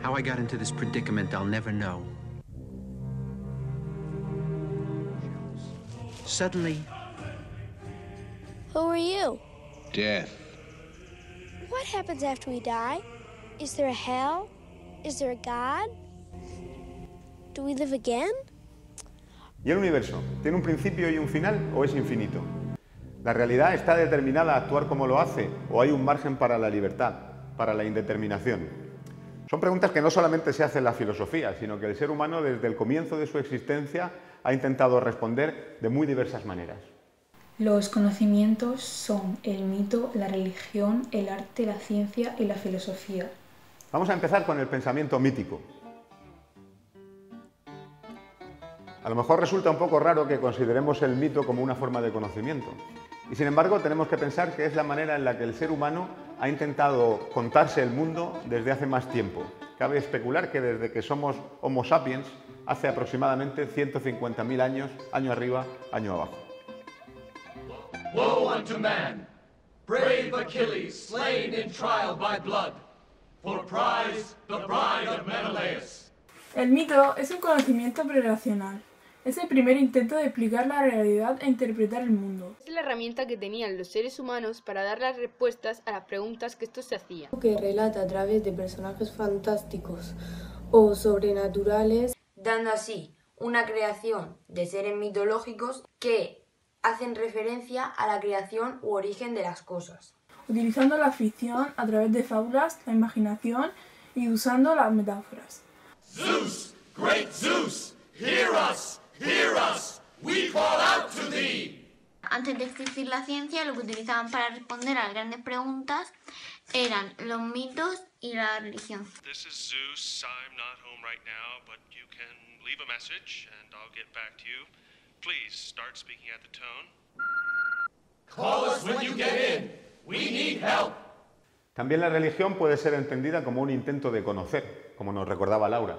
How I got into this predicament, I'll never know. Suddenly... Who are you? Death. What happens after we die? Is there a hell? Is there a God? Do we live again? ¿Y el universo? ¿Tiene un principio y un final o es infinito? ¿La realidad está determinada a actuar como lo hace o hay un margen para la libertad, para la indeterminación? Son preguntas que no solamente se hace en la filosofía, sino que el ser humano desde el comienzo de su existencia ha intentado responder de muy diversas maneras. Los conocimientos son el mito, la religión, el arte, la ciencia y la filosofía. Vamos a empezar con el pensamiento mítico. A lo mejor resulta un poco raro que consideremos el mito como una forma de conocimiento. Y sin embargo tenemos que pensar que es la manera en la que el ser humano ha intentado contarse el mundo desde hace más tiempo. Cabe especular que desde que somos Homo sapiens, hace aproximadamente 150.000 años, año arriba, año abajo. Woe unto man, brave Achilles, slain in trial by blood, for prize the bride of Menelaus. El mito es un conocimiento prerracional. Es el primer intento de explicar la realidad e interpretar el mundo. Es la herramienta que tenían los seres humanos para dar las respuestas a las preguntas que estos se hacían. Que relata a través de personajes fantásticos o sobrenaturales, dando así una creación de seres mitológicos que hacen referencia a la creación u origen de las cosas. Utilizando la ficción a través de fábulas, la imaginación y usando las metáforas. Zeus, great Zeus, hear us, we call out to thee. Antes de existir la ciencia, lo que utilizaban para responder a las grandes preguntas eran los mitos y la religión. This is Zeus. I'm not home right now, but you can leave a message and I'll get back to you. Please start speaking at the tone. Call us when you get in. We need help. También la religión puede ser entendida como un intento de conocer, como nos recordaba Laura.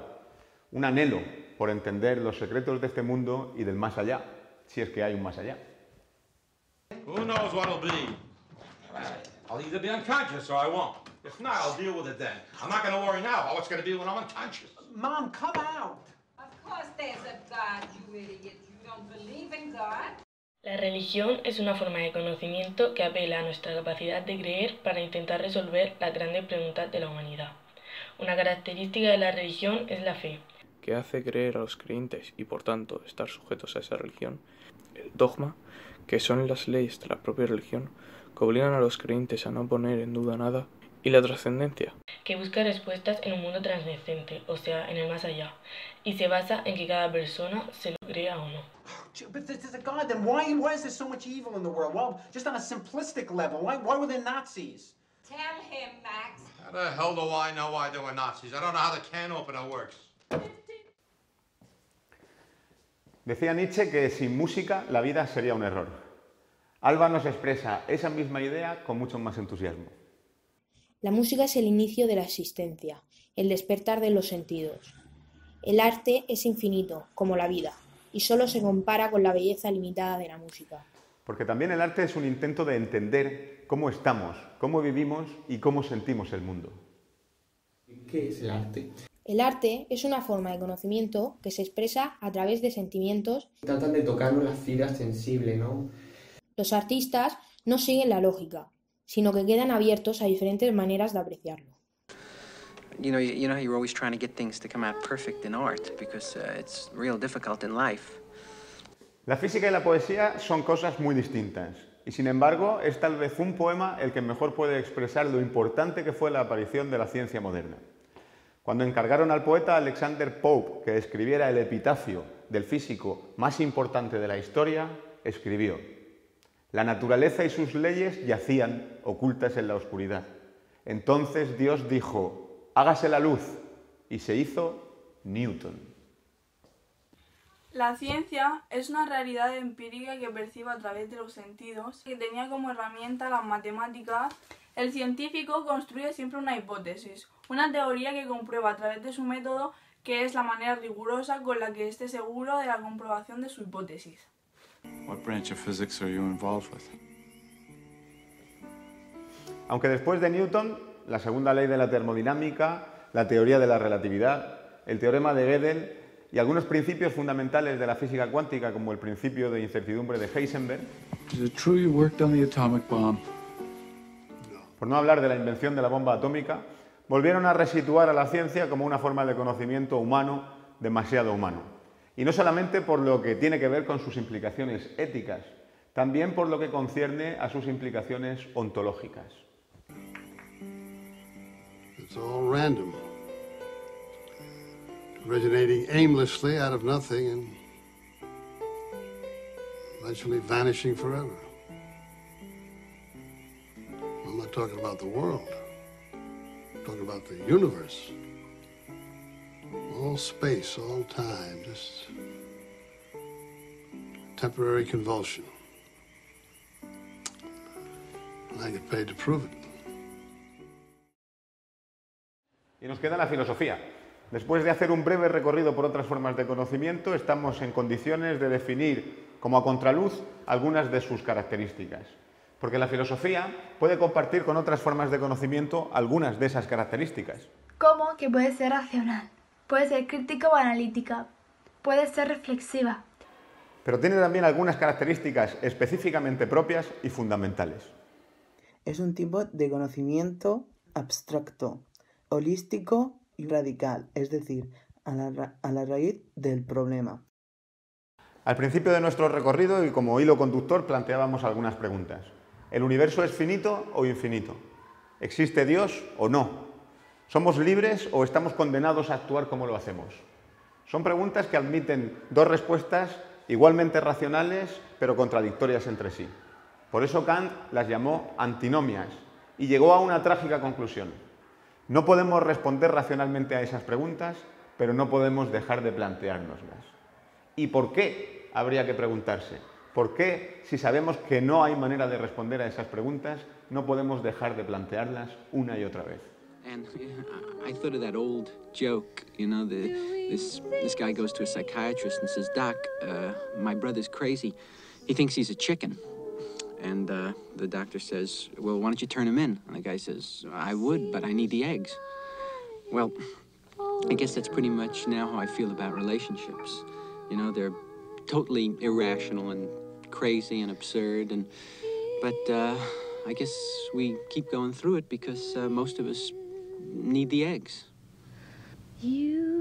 Un anhelo por entender los secretos de este mundo y del más allá, si es que hay un más allá. Who knows what'll be? I'll either be unconscious or I won't. If not, I'll deal with it then. I'm not going to worry now about what's going to be when I'm unconscious. Mom, come out. Of course there's a God, you idiot. You don't believe in God? La religión es una forma de conocimiento que apela a nuestra capacidad de creer para intentar resolver las grandes preguntas de la humanidad. Una característica de la religión es la fe, que hace creer a los creyentes y por tanto estar sujetos a esa religión. El dogma, que son las leyes de la propia religión, que obligan a los creyentes a no poner en duda nada. Y la trascendencia, que busca respuestas en un mundo trascendente, o sea, en el más allá, y se basa en que cada persona se lo crea o no. But there's a God, then why is there so much evil in the world? Well, just on a simplistic level, why were there Nazis? Tell him, Max. How the hell do I know why there were Nazis? I don't know how the can opener works. Decía Nietzsche que sin música la vida sería un error. Alba nos expresa esa misma idea con mucho más entusiasmo. La música es el inicio de la existencia, el despertar de los sentidos. El arte es infinito, como la vida, y solo se compara con la belleza limitada de la música. Porque también el arte es un intento de entender cómo estamos, cómo vivimos y cómo sentimos el mundo. ¿Qué es el arte? El arte es una forma de conocimiento que se expresa a través de sentimientos. Tratan de tocarnos las fibras sensibles, ¿no? Los artistas no siguen la lógica, sino que quedan abiertos a diferentes maneras de apreciarlo. You know, you're always trying to get things to come out perfect in art because it's real difficult in life. La física y la poesía son cosas muy distintas y sin embargo es tal vez un poema el que mejor puede expresar lo importante que fue la aparición de la ciencia moderna. Cuando encargaron al poeta Alexander Pope que escribiera el epitafio del físico más importante de la historia, escribió: la naturaleza y sus leyes yacían ocultas en la oscuridad. Entonces Dios dijo: hágase la luz, y se hizo Newton. La ciencia es una realidad empírica que percibe a través de los sentidos, que tenía como herramienta las matemáticas. El científico construye siempre una hipótesis, una teoría que comprueba a través de su método, que es la manera rigurosa con la que esté seguro de la comprobación de su hipótesis. What branch of physics are you involved with? Aunque después de Newton, la segunda ley de la termodinámica, la teoría de la relatividad, el teorema de Gödel y algunos principios fundamentales de la física cuántica, como el principio de incertidumbre de Heisenberg. Is it true you worked on the atomic bomb? Por no hablar de la invención de la bomba atómica, volvieron a resituar a la ciencia como una forma de conocimiento humano, demasiado humano. Y no solamente por lo que tiene que ver con sus implicaciones éticas, también por lo que concierne a sus implicaciones ontológicas. It's all random, originating aimlessly out of nothing and eventually vanishing forever. I'm not talking about the world. I'm talking about the universe. All space, all time, just temporary convulsion. And I get paid to prove it. Y nos queda la filosofía. Después de hacer un breve recorrido por otras formas de conocimiento, estamos en condiciones de definir, como a contraluz, algunas de sus características. Porque la filosofía puede compartir con otras formas de conocimiento algunas de esas características. Como que puede ser racional, puede ser crítica o analítica, puede ser reflexiva. Pero tiene también algunas características específicamente propias y fundamentales. Es un tipo de conocimiento abstracto, holístico y radical, es decir, a la raíz del problema. Al principio de nuestro recorrido y como hilo conductor planteábamos algunas preguntas. ¿El universo es finito o infinito? ¿Existe Dios o no? ¿Somos libres o estamos condenados a actuar como lo hacemos? Son preguntas que admiten dos respuestas igualmente racionales pero contradictorias entre sí. Por eso Kant las llamó antinomias y llegó a una trágica conclusión. No podemos responder racionalmente a esas preguntas, pero no podemos dejar de planteárnoslas. ¿Y por qué? Habría que preguntarse. ¿Por qué, si sabemos que no hay manera de responder a esas preguntas, no podemos dejar de plantearlas una y otra vez? And I thought of that old joke, you know, this guy goes to a psychiatrist and says, "Doc, my brother's crazy. He thinks he's a chicken." And the doctor says, "Well, why don't you turn him in?" And the guy says, "I would, but I need the eggs." Well, I guess that's pretty much now how I feel about relationships. You know, they're totally irrational and crazy and absurd, but I guess we keep going through it because most of us need the eggs. You